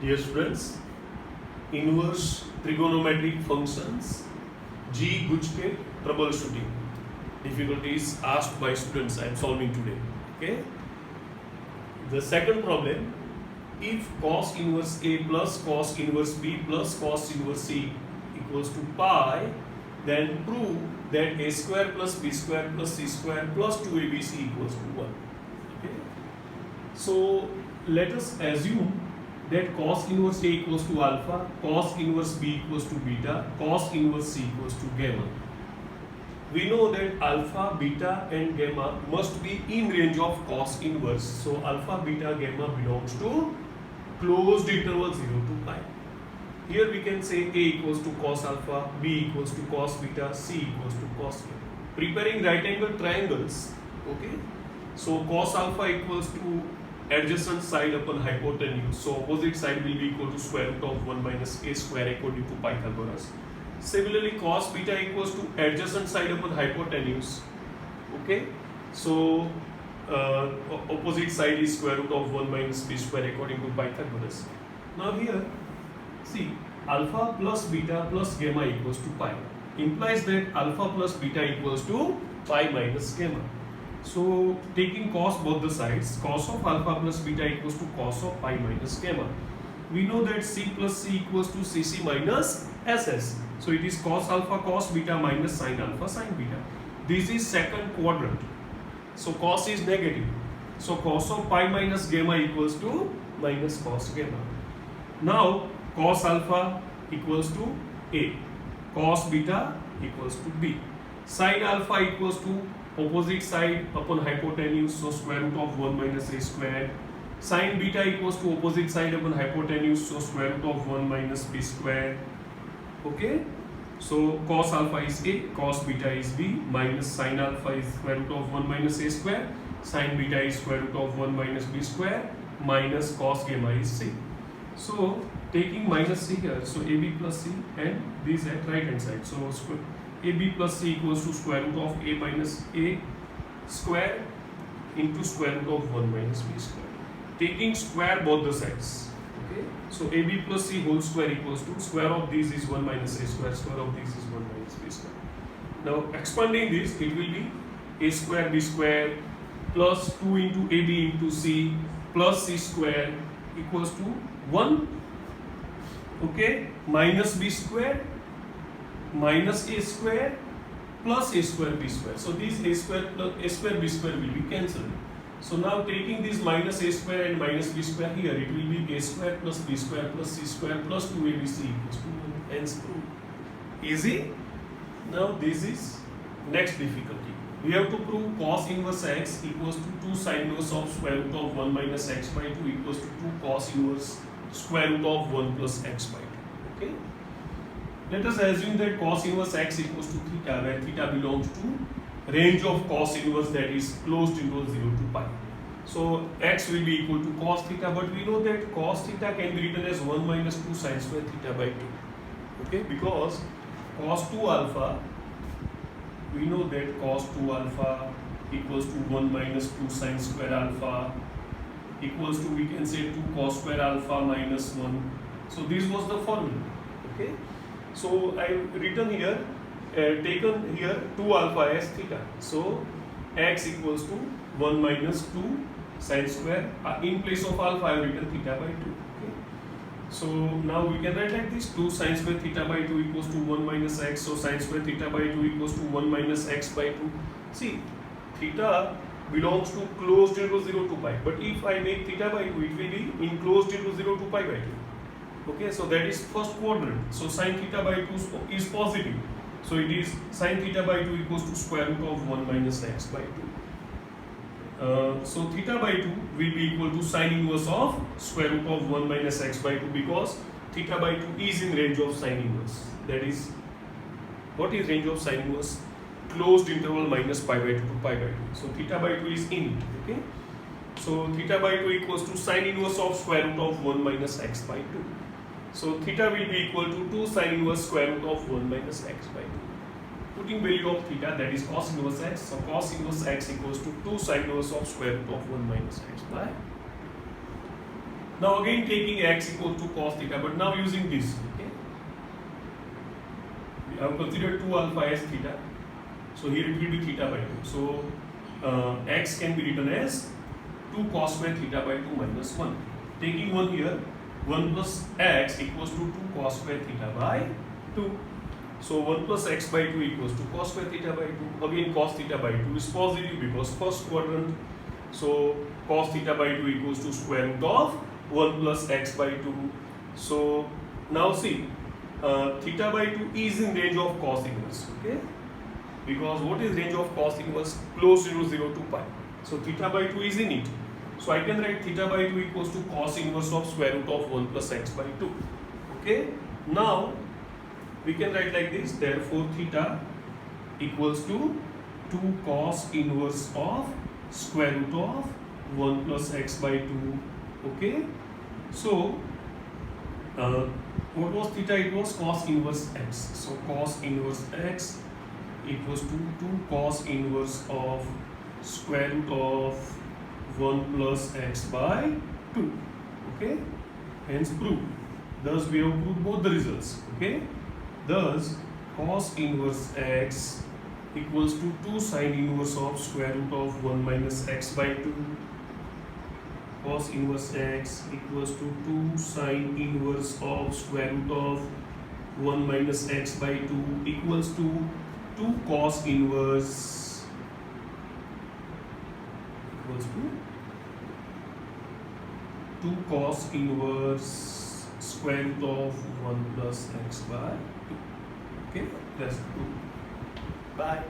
Dear students, inverse trigonometric functions, G. Guchke troubleshooting. Difficulties asked by students I am solving today. Okay. The second problem, if cos inverse A plus cos inverse B plus cos inverse C equals to pi, then prove that A square plus B square plus C square plus 2ABC equals to 1. Okay. So let us assume that cos inverse A equals to alpha, cos inverse B equals to beta, cos inverse C equals to gamma. We know that alpha, beta and gamma must be in range of cos inverse. So alpha, beta, gamma belongs to closed interval 0 to pi. Here we can say A equals to cos alpha, B equals to cos beta, C equals to cos gamma. Preparing right angle triangles, okay? So cos alpha equals to adjacent side upon hypotenuse. So opposite side will be equal to square root of 1 minus a square according to Pythagoras. Similarly, cos beta equals to adjacent side upon hypotenuse. Okay. So opposite side is square root of 1 minus b square according to Pythagoras. Now here, see, alpha plus beta plus gamma equals to pi. Implies that alpha plus beta equals to pi minus gamma. So taking cos both the sides, cos of alpha plus beta equals to cos of pi minus gamma. We know that C plus C equals to CC minus SS. So it is cos alpha cos beta minus sin alpha sin beta. This is second quadrant. So cos is negative. So cos of pi minus gamma equals to minus cos gamma. Now cos alpha equals to A. Cos beta equals to B. Sin alpha equals to opposite side upon hypotenuse, so square root of 1 minus a square. Sin beta equals to opposite side upon hypotenuse, so square root of 1 minus b square. Okay, so cos alpha is a, cos beta is b, minus sin alpha is square root of 1 minus a square, sin beta is square root of 1 minus b square, minus cos gamma is c. So taking minus c here, so ab plus c and this at right hand side, so ab plus c equals to square root of a minus a square into square root of 1 minus b square. Taking square both the sides. Okay, so ab plus c whole square equals to square of this is 1 minus a square, square of this is 1 minus b square. Now expanding this, it will be a square b square plus 2 into ab into c plus c square equals to 1. Okay, minus b square minus a square plus a square b square. So this a square plus a square b square will be cancelled. So now taking this minus a square and minus b square here, it will be a square plus b square plus c square plus 2abc equals to 1. Hence proved. Easy? Now this is next difficulty. We have to prove cos inverse x equals to 2 sin inverse of square root of 1 minus x by 2 equals to 2 cos inverse square root of 1 plus x by 2. Okay? Let us assume that cos inverse x equals to theta, where theta belongs to range of cos inverse, that is closed interval 0 to pi. So x will be equal to cos theta, but we know that cos theta can be written as 1 minus 2 sin square theta by 2. Okay, because cos 2 alpha, we know that cos 2 alpha equals to 1 minus 2 sin square alpha equals to, we can say, 2 cos square alpha minus 1. So this was the formula. Okay. So I have written here, taken here 2 alpha as theta. So x equals to 1 minus 2 sin square. In place of alpha I have written theta by 2. Okay. So now we can write like this: 2 sin square theta by 2 equals to 1 minus x. So sin square theta by 2 equals to 1 minus x by 2. See, theta belongs to closed interval 0 to pi. But if I make theta by 2, it will be in closed interval 0 to pi by 2. Okay, so that is first quadrant. So sin theta by 2 is positive. So it is sin theta by 2 equals to square root of 1 minus x by 2. So theta by 2 will be equal to sin inverse of square root of 1 minus x by 2, because theta by 2 is in range of sin inverse. That is, what is range of sin inverse? Closed interval minus pi by 2 to pi by 2. So theta by 2 is in it. Okay. So theta by 2 equals to sin inverse of square root of 1 minus x by 2. So theta will be equal to 2 sin inverse square root of 1 minus x by 2. Putting value of theta, that is cos inverse x. So cos inverse x equals to 2 sin inverse of square root of 1 minus x by Now again taking x equal to cos theta, but now using this. Okay, we have considered 2 alpha as theta, so here it will be theta by 2. So x can be written as 2 cos square theta by 2 minus 1. Taking 1 here, 1 plus x equals to 2 cos square theta by 2. So 1 plus x by 2 equals to cos square theta by 2. Again cos theta by 2 is positive because first quadrant. So cos theta by 2 equals to square root of 1 plus x by 2. So now see, theta by 2 is in range of cos inverse. Okay, because what is range of cos inverse? Close to 0 to pi. So theta by 2 is in it. So I can write theta by 2 equals to cos inverse of square root of 1 plus x by 2. Okay, now we can write like this. Therefore theta equals to 2 cos inverse of square root of 1 plus x by 2. Okay, so what was theta? It was cos inverse x. So cos inverse x equals to 2 cos inverse of square root of 1 plus x by 2. Okay, hence proved. Thus we have proved both the results. Okay, thus cos inverse x equals to 2 sine inverse of square root of 1 minus x by 2. Cos inverse x equals to 2 sine inverse of square root of 1 minus x by 2 equals to 2 cos inverse equals to 2 cos inverse square root of 1 plus x by 2. Okay, that's 2. Bye.